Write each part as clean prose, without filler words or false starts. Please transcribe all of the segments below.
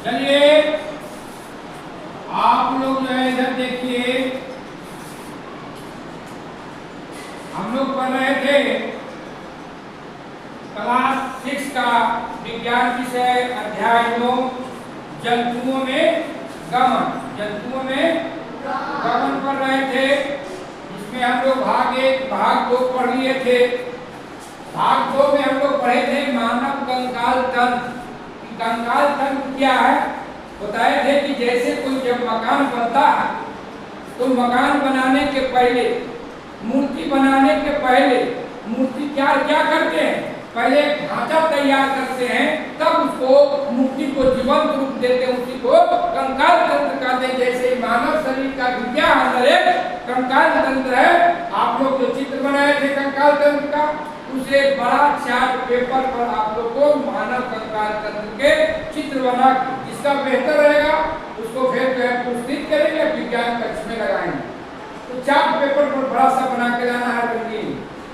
चलिए आप लोग जो है इधर देखिए, हम लोग पढ़ रहे थे क्लास 6 का विज्ञान विषय अध्याय 9 जंतुओं में गमन। जंतुओं में गमन पढ़ रहे थे, जिसमें हम लोग भाग 1 भाग 2 पढ़ लिए थे। भाग 2 में हम लोग पढ़े थे मानव कंकाल तंत्र। कंकाल तंत्र क्या है बताए थे कि जैसे कोई जब मकान बनता है तो मकान बनाने के पहले, मूर्ति बनाने के पहले मूर्ति क्या क्या करते हैं, पहले एक ढांचा तैयार करते हैं, तब उसको मूर्ति को जीवंत रूप देते हैं, उसी को कंकाल तंत्र कहते हैं। जैसे मानव शरीर का विज्ञान अंदर एक कंकाल तंत्र है। आप लोग जो चित्र बनाए थे कंकाल तंत्र का, उसे बड़ा चार्ट पेपर पर आप लोग को मानव कंकाल तंत्र के चित्र बना, जिसका बेहतर रहेगा उसको फिर जो है पुरस्कृत करेंगे, विज्ञान कक्ष में लगाएंगे। तो चार्ट पेपर पर बड़ा सा बना के लाना है रंगीन।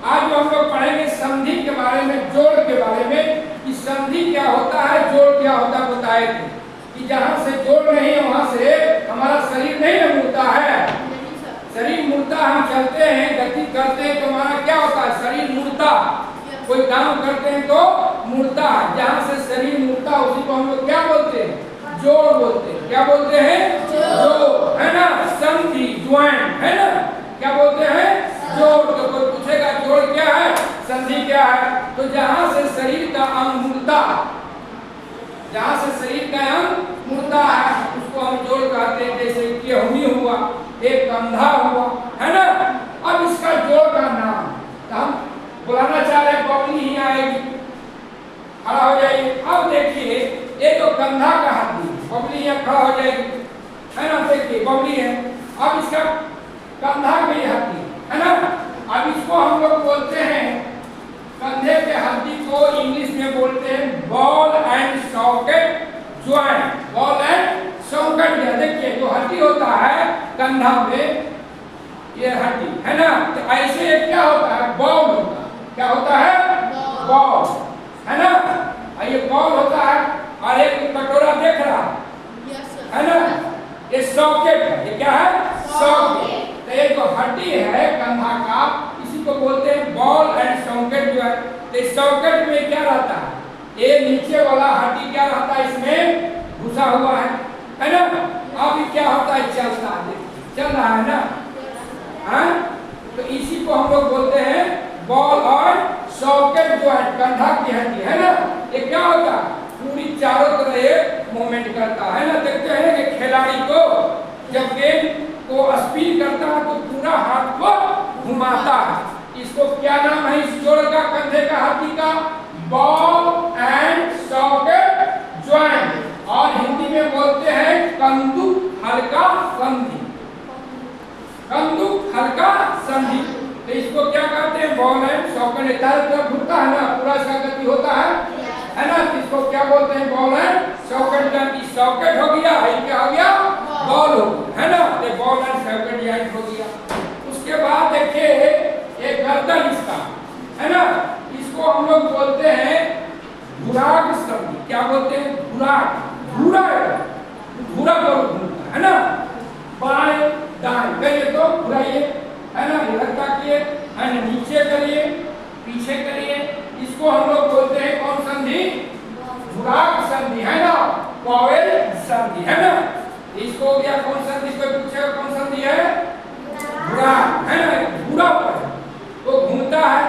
आज जो हम लोग पढ़ेंगे संधि के बारे में, जोड़ के बारे में, कि संधि क्या होता है, जोड़ क्या होता है बताए थे कि जहाँ से जोड़ नहीं है वहाँ से हमारा शरीर नहीं मुड़ता है। शरीर मुड़ता, हम चलते हैं, गति करते हैं तो हमारा क्या होता है, शरीर मुड़ता। कोई काम करते हैं तो मुड़ता है, जहाँ से शरीर मुड़ता उसी को हम लोग क्या बोलते हैं, जोड़ बोलते हैं। क्या बोलते हैं, जोड़, है ना। संधि, ज्वाइंट, है ना, क्या बोलते हैं, जोड़। तो कोई पूछेगा जोड़ क्या है, संधि क्या है, तो जहाँ से शरीर का अंग मुड़ता, जहाँ से शरीर का अंग मुड़ता है उसको हम जोड़ कहते हैं। जैसे केहूनी हुआ, एक कंधा हुआ, है ना। अब इसका जोड़ का नाम तो हम बुलाना चाह रहे हैं, बबली ही आएगी, खड़ा हो जाइए। अब देखिए ये जो कंधा का हड्डी, बबली यहाँ खड़ा हो जाएगी, है ना। देखिए बबली है, अब इसका कंधा की हड्डी, है ना। अब इसको हम लोग बोलते हैं, कंधे के हड्डी को इंग्लिश में बोलते हैं ball and socket joint. Ball and socket, देखिए जो हड्डी होता है कंधा में, ये हड्डी, है ना। तो ऐसे क्या होता है, बॉल होता है। क्या होता है, बॉल, है ना। ये बॉल होता है और एक कटोरा देख रहा है ना, ये सॉकेट है। ये क्या है, सॉकेट। तो ये जो हड्डी है कंधा का, इसी को बोलते हैं बॉल एंड सॉकेट जो है। तो सॉकेट में क्या रहता है, ये नीचे वाला हड्डी क्या रहता है, इसमें घुसा हुआ है ना। अब क्या होता है, चलता है, चल रहा है ना, हाँ। तो इसी को हम लोग बोलते हैं बॉल और सॉकेट जो है, कंधा की हड्डी, है ना। ये क्या होता है, पूरी चारों तरफ ये मूवमेंट करता है ना। देखते हैं कि खिलाड़ी को जब गेंद को स्पिन करता है तो पूरा हाथ को घुमाता है। इसको क्या नाम है, इस जोड़ का, कंधे का हड्डी का, बॉल एंड सॉकेट ज्वाइंट। और हिंदी में बोलते हैं कंदुक हल्का संधि। कंदुक हल्का संधि, तो इसको क्या कहते हैं, बॉल एंड सॉकेट। चारों तरफ घूमता है ना, पूरा इसका गति होता है ना। तो इसको क्या बोलते हैं, बॉल एंड सॉकेट। की सॉकेट हो गया, ये क्या हो गया, बॉल हो गया, है ना। तो बॉल एंड सॉकेट ज्वाइंट हो गया। उसके बाद देखिए एक गर्दन इसका, है ना, इसको हम लोग बोलते हैं धुराग संधि। क्या बोलते हैं, धुराग। धुरा धुरा पर घूमता है ना, बाएं दाएं करिए तो घुराइए, है ना, इधर ताकिए, है ना, नीचे करिए, पीछे करिए। इसको हम लोग बोलते हैं कौन संधि, धुराग संधि, है ना, पावेल संधि, है ना। इसको हो गया कौन संधि, कोई पूछेगा कौन संधि है, धुराग, है ना। धुरा पर तो घूमता है,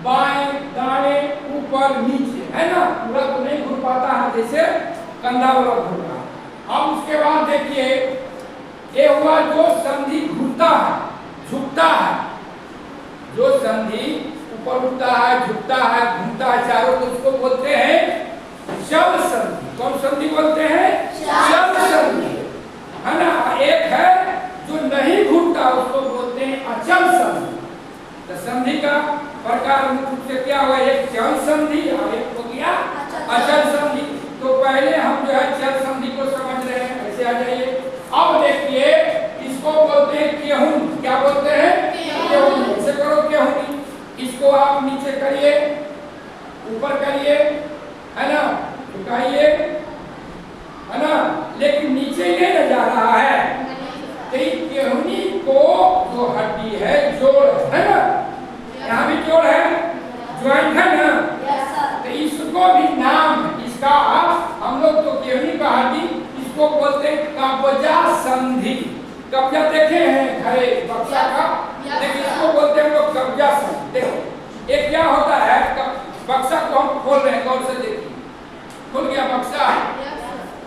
बाएं दाएं ऊपर नीचे, है ना। पूरा तो नहीं घूम पाता है जैसे कंधा वाला घूम रहा। अब उसके बाद देखिए ये हुआ जो संधि घूमता है, झुकता है, जो संधि ऊपर उठता है, झुकता है, घूमता है चारों, तो उसको बोलते हैं शव संधि। कौन संधि बोलते हैं, शव संधि, है ना। एक है जो नहीं घूमता, उसको बोलते हैं अचल संधि। तो संधि का प्रकार मुख्य रूप से क्या हुआ, एक चल संधि और एक हो गया अचल संधि। तो पहले हम जो है चल संधि को समझ रहे हैं, ऐसे आ जाइए। अब देखिए इसको बोलते हैं केहून। क्या बोलते हैं, केहून। ऐसे करो केहूनी, इसको आप नीचे करिए, ऊपर करिए, है ना, झुकाइए, है ना, लेकिन नीचे नहीं न जा रहा है। तो केहनी को जो हड्डी है जोड़ है ना, यहाँ भी जोड़ है, ज्वाइंट है ना, तो इसको भी नाम इसका हम लोग तो केहनी का हड्डी इसको बोलते हैं कब्जा संधि। कब्जा देखे हैं घरे बक्सा का, लेकिन इसको बोलते हैं हम लोग कब्जा संधि। देखो ये क्या होता है, बक्सा को हम खोल रहे हैं, गौर से देखिए, खुल गया बक्सा,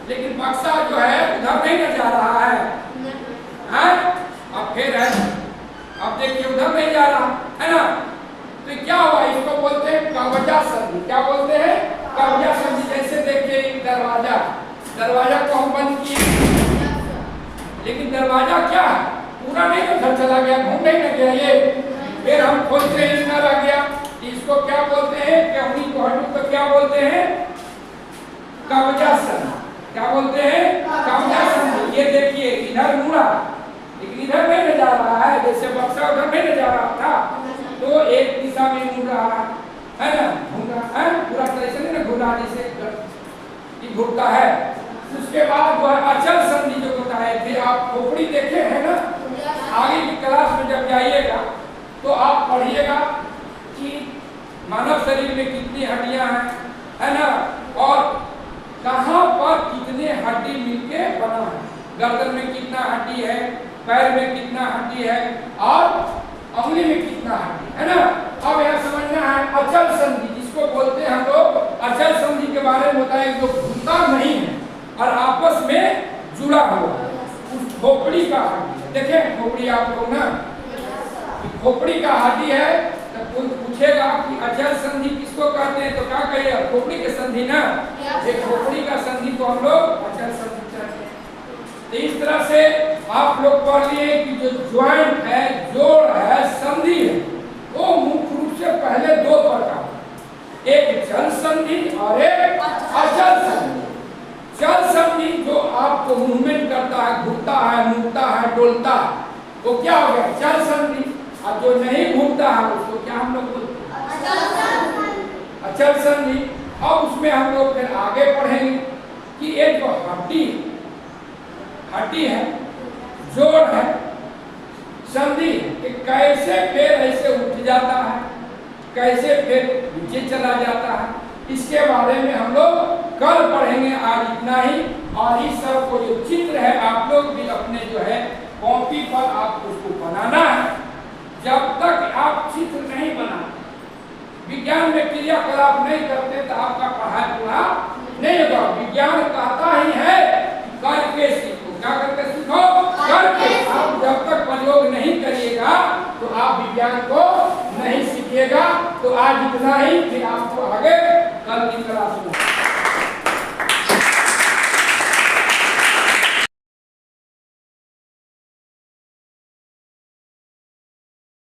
लेकिन बक्सा जो है उधर नहीं न जा रहा है, अब फिर है, अब देखिए उधर नहीं जा रहा है ना, तो क्या हुआ, इसको बोलते हैं कब्जा संधि। क्या बोलते हैं, कब्जा संधि। जैसे देखिए दरवाजा, दरवाजा को हम बंद किए, लेकिन दरवाजा क्या पूरा नहीं उधर चला गया, घूम नहीं न गया ये, फिर हम खोलते ही न रह गया, इसको क्या बोलते हैं, केहनी को हड्डी को क्या बोलते हैं, कब्जा संधि। क्या बोलते हैं, कब्जा संधि। ये देखिए इधर मुड़ा, लेकिन इधर नहीं जा रहा है, जैसे बक्सा उधर नहीं जा रहा था, तो एक दिशा में मुड़ रहा है ना, घूम रहा है, पूरा तरह से नहीं घूम रहा, जैसे घूमता है। उसके बाद वो अचल संधि जो बताए थे, आप खोपड़ी देखे हैं ना, आगे की क्लास में जब जाइएगा तो आप पढ़िएगा कि मानव शरीर में कितनी हड्डियां हैं, है ना, और कहाँ पर कितने हड्डी मिलके बना है, गर्दन में कितना हड्डी है, पैर में कितना हड्डी है, और अंगुली में कितना हड्डी है ना। अब यह समझना है अचल संधि, जिसको बोलते हैं हम लोग अचल संधि के बारे में बताएं, जो घूमता नहीं है और आपस में जुड़ा हुआ है, उस खोपड़ी का हड्डी है। देखें खोपड़ी आप लोग ना, खोपड़ी का हड्डी है, तो कोई पूछेगा कि अचल संधि किसको कहते हैं, तो क्या कहिएगा, खोपड़ी के संधि ना, ये खोपड़ी का संधि को हम लोग अचल संधि कहते हैं। तो इस तरह से आप लोग पढ़ लिए कि जो ज्वाइंट है, जोड़ है, संधि है, वो मुख्य रूप से पहले दो प्रकार, एक चल संधि और एक अचल संधि। चल संधि जो आपको मूवमेंट करता है, घूमता है, मुड़ता है, डोलता है, वो क्या हो गया, चल संधि। और जो नहीं घूमता है उसको क्या हम लोग बोलते हैं, अचल संधि। अब उसमें हम लोग फिर आगे पढ़ेंगे कि एक जो हड्डी है, जोड़ है, संधि, कैसे फिर ऐसे उठ जाता है, कैसे फिर नीचे चला जाता है, इसके बारे में हम लोग कल पढ़ेंगे। आज इतना ही, और इस सब को जो चित्र है आप लोग भी अपने जो है कॉपी पर आप उसको बनाना है। जब तक आप चित्र नहीं बनाते, विज्ञान में क्रियाकलाप नहीं करते, तो आपका पढ़ाई पूरा नहीं होगा। विज्ञान कहता ही है करके सीखो। क्या करके सीखो, करके। आप जब तक प्रयोग नहीं करिएगा तो आप विज्ञान को नहीं सीखिएगा। तो आज इतना ही, फिर आपको आगे कल की क्लास में